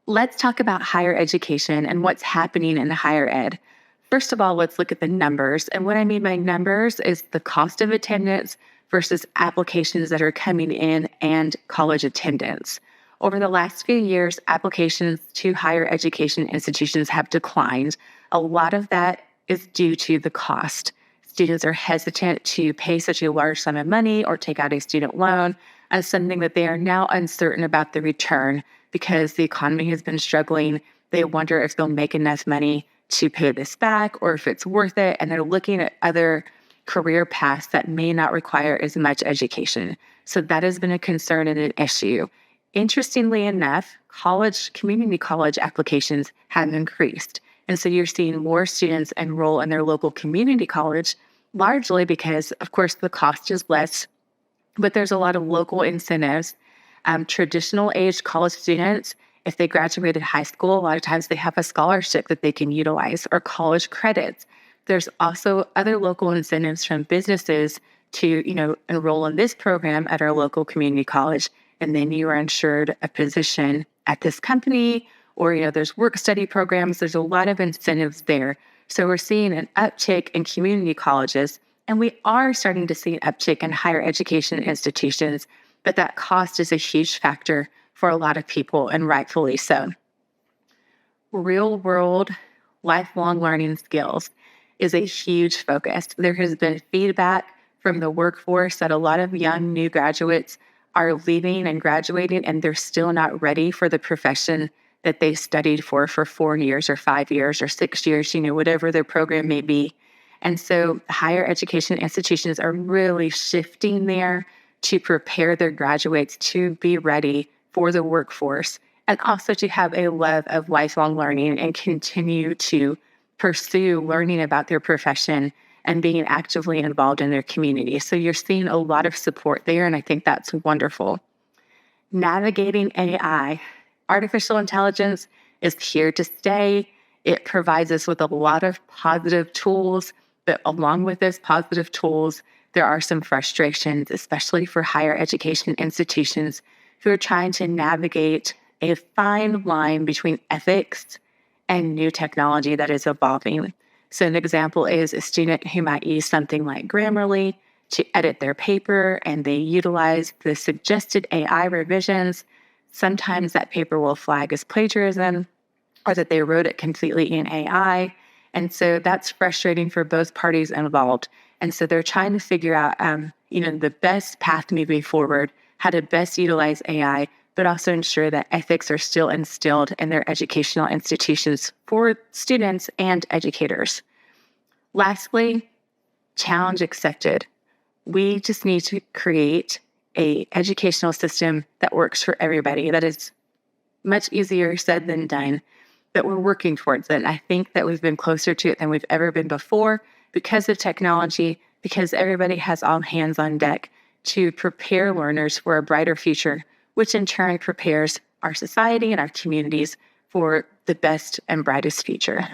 Let's talk about higher education and what's happening in higher ed. First of all, let's look at the numbers. And what I mean by numbers is the cost of attendance versus applications that are coming in and college attendance. Over the last few years, applications to higher education institutions have declined. A lot of that is due to the cost. Students are hesitant to pay such a large sum of money or take out a student loan as something that they are now uncertain about the return because the economy has been struggling. They wonder if they'll make enough money to pay this back or if it's worth it. And they're looking at other career paths that may not require as much education. So that has been a concern and an issue. Interestingly enough, community college applications have increased. And so you're seeing more students enroll in their local community college, largely because, of course, the cost is less, but there's a lot of local incentives. Traditional age college students, if they graduated high school, a lot of times they have a scholarship that they can utilize or college credits. There's also other local incentives from businesses to, enroll in this program at our local community college. And then you are ensured a position at this company or, there's work study programs. There's a lot of incentives there. So we're seeing an uptick in community colleges, and we are starting to see an uptick in higher education institutions, but that cost is a huge factor for a lot of people, and rightfully so. Real world, lifelong learning skills is a huge focus. There has been feedback from the workforce that a lot of young new graduates are leaving and graduating, and they're still not ready for the profession that they studied for 4 years or 5 years or 6 years, whatever their program may be. And so higher education institutions are really shifting there to prepare their graduates to be ready for the workforce and also to have a love of lifelong learning and continue to pursue learning about their profession and being actively involved in their community. So you're seeing a lot of support there, and I think that's wonderful. Navigating AI. Artificial intelligence is here to stay. It provides us with a lot of positive tools, but along with those positive tools, there are some frustrations, especially for higher education institutions who are trying to navigate a fine line between ethics and new technology that is evolving. So an example is a student who might use something like Grammarly to edit their paper, and they utilize the suggested AI revisions. Sometimes that paper will flag as plagiarism or that they wrote it completely in AI. And so that's frustrating for both parties involved. And so they're trying to figure out, the best path moving forward, how to best utilize AI, but also ensure that ethics are still instilled in their educational institutions for students and educators. Lastly, challenge accepted. We just need to create an educational system that works for everybody. That is much easier said than done, but we're working towards it. I think that we've been closer to it than we've ever been before because of technology, because everybody has all hands on deck to prepare learners for a brighter future, which in turn prepares our society and our communities for the best and brightest future.